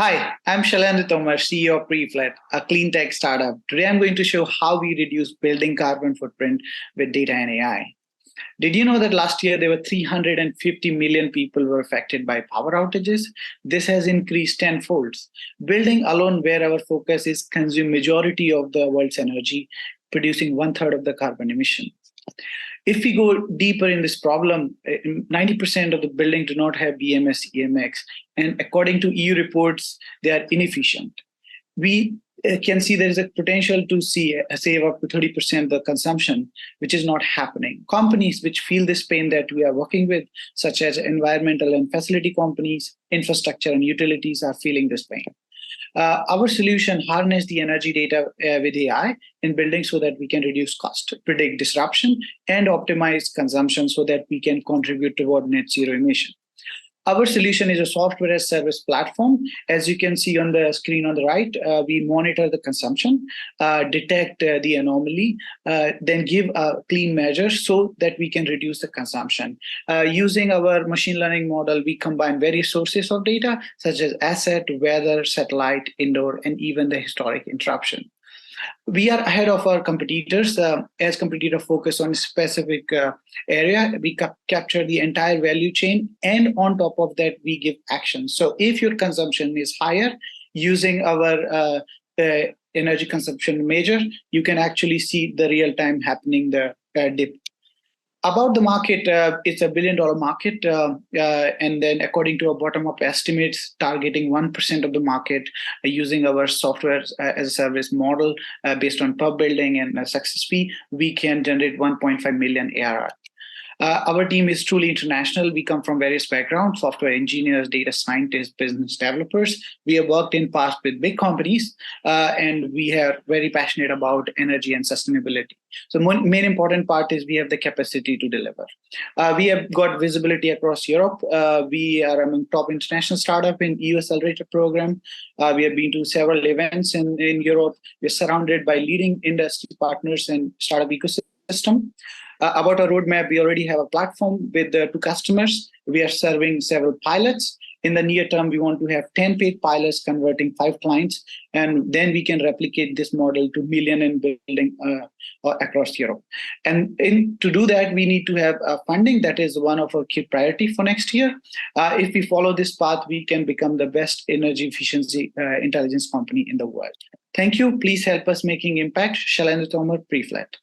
Hi, I'm Shailendra Tomar, CEO of Preflet, a clean tech startup. Today I'm going to show how we reduce building carbon footprint with data and AI. Did you know that last year there were 350 million people were affected by power outages? This has increased tenfold. Building alone, where our focus is, consume majority of the world's energy, producing 1/3 of the carbon emission. If we go deeper in this problem, 90% of the building do not have BMS, EMX, and according to EU reports, they are inefficient. We can see there is a potential to save up to 30% of the consumption, which is not happening. Companies which feel this pain that we are working with, such as environmental and facility companies, infrastructure and utilities, are feeling this pain. Our solution harness the energy data with AI in buildings so that we can reduce cost, predict disruption, and optimize consumption so that we can contribute toward net zero emission. Our solution is a software as service platform. As you can see on the screen on the right, we monitor the consumption, detect the anomaly, then give clean measures so that we can reduce the consumption. Using our machine learning model, we combine various sources of data, such as asset, weather, satellite, indoor, and even the historic interruption. We are ahead of our competitors. As competitors focus on a specific area, we capture the entire value chain, and on top of that, we give action. So if your consumption is higher, using our energy consumption measure, you can actually see the real time happening, the dip. About the market, it's $1 billion market, and then according to our bottom-up estimates, targeting 1% of the market using our software as a service model based on per building and success fee, we can generate 1.5 million ARR. Our team is truly international. We come from various backgrounds: software engineers, data scientists, business developers. We have worked in past with big companies, and we are very passionate about energy and sustainability. So main important part is we have the capacity to deliver. We have got visibility across Europe. We are among top international startup in EU Accelerator program. We have been to several events in Europe. We're surrounded by leading industry partners and startup ecosystem. About our roadmap, we already have a platform with 2 customers. We are serving several pilots. In the near term, we want to have 10 paid pilots converting 5 clients, and then we can replicate this model to million in building across Europe. And to do that, we need to have funding. That is one of our key priority for next year. If we follow this path, we can become the best energy efficiency intelligence company in the world. Thank you. Please help us making impact. Shailendra Tomar, Preflet.